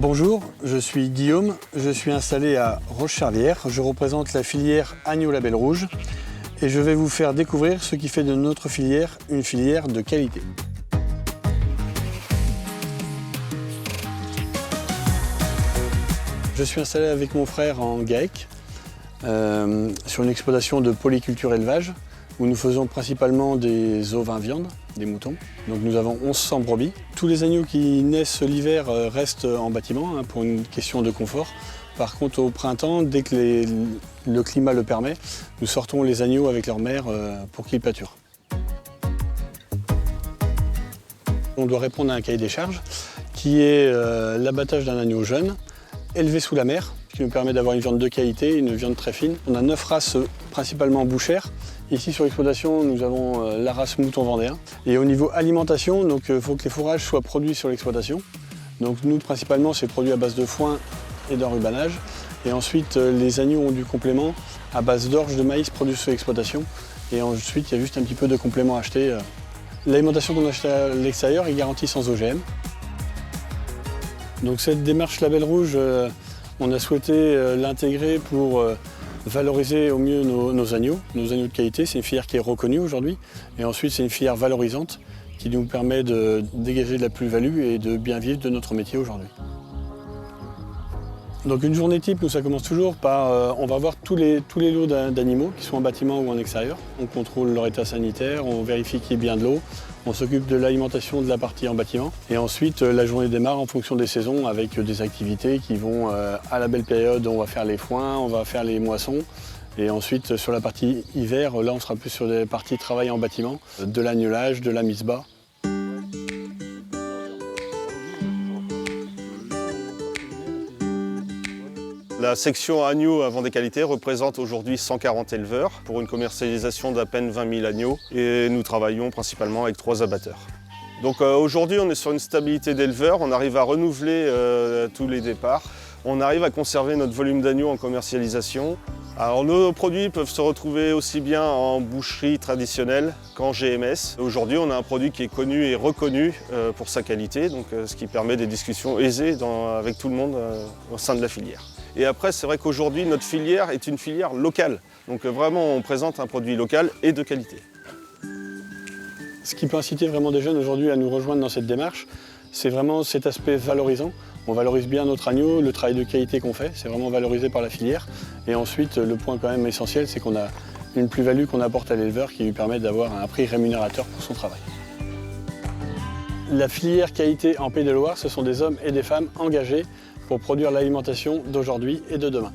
Bonjour, je suis Guillaume, je suis installé à Roche-Charlière. Je représente la filière Agneau Label Rouge et je vais vous faire découvrir ce qui fait de notre filière une filière de qualité. Je suis installé avec mon frère en GAEC sur une exploitation de polyculture élevage où nous faisons principalement des ovins viande, des moutons. Donc nous avons 1100 brebis. Tous les agneaux qui naissent l'hiver restent en bâtiment pour une question de confort. Par contre au printemps, dès que le climat le permet, nous sortons les agneaux avec leur mère pour qu'ils pâturent. On doit répondre à un cahier des charges qui est l'abattage d'un agneau jeune, élevé sous la mer, ce qui nous permet d'avoir une viande de qualité, une viande très fine. On a 9 races principalement bouchères. Ici sur l'exploitation, nous avons la race mouton vendéen. Et au niveau alimentation, il faut que les fourrages soient produits sur l'exploitation. Donc nous principalement c'est produit à base de foin et d'enrubanage. Et ensuite les agneaux ont du complément à base d'orge de maïs produit sur l'exploitation. Et ensuite il y a juste un petit peu de complément acheté. L'alimentation qu'on achète à l'extérieur est garantie sans OGM. Donc cette démarche Label Rouge, on a souhaité l'intégrer pour valoriser au mieux nos agneaux de qualité. C'est une filière qui est reconnue aujourd'hui. Et ensuite, c'est une filière valorisante qui nous permet de dégager de la plus-value et de bien vivre de notre métier aujourd'hui. Donc une journée type, nous ça commence toujours par, on va voir tous les lots d'animaux qui sont en bâtiment ou en extérieur. On contrôle leur état sanitaire, on vérifie qu'il y ait bien de l'eau, on s'occupe de l'alimentation de la partie en bâtiment. Et ensuite, la journée démarre en fonction des saisons avec des activités qui vont à la belle période, on va faire les foins, on va faire les moissons. Et ensuite, sur la partie hiver, là on sera plus sur des parties travail en bâtiment, de l'agnelage, de la mise bas. La section agneaux à Vendée Qualité représente aujourd'hui 140 éleveurs pour une commercialisation d'à peine 20 000 agneaux et nous travaillons principalement avec 3 abatteurs. Donc aujourd'hui on est sur une stabilité d'éleveurs, on arrive à renouveler tous les départs, on arrive à conserver notre volume d'agneaux en commercialisation. Alors nos produits peuvent se retrouver aussi bien en boucherie traditionnelle qu'en GMS. Aujourd'hui on a un produit qui est connu et reconnu pour sa qualité, donc, ce qui permet des discussions aisées avec tout le monde au sein de la filière. Et après, c'est vrai qu'aujourd'hui, notre filière est une filière locale. Donc vraiment, on présente un produit local et de qualité. Ce qui peut inciter vraiment des jeunes aujourd'hui à nous rejoindre dans cette démarche, c'est vraiment cet aspect valorisant. On valorise bien notre agneau, le travail de qualité qu'on fait, c'est vraiment valorisé par la filière. Et ensuite, le point quand même essentiel, c'est qu'on a une plus-value qu'on apporte à l'éleveur qui lui permet d'avoir un prix rémunérateur pour son travail. La filière qualité en Pays de Loire, ce sont des hommes et des femmes engagés pour produire l'alimentation d'aujourd'hui et de demain.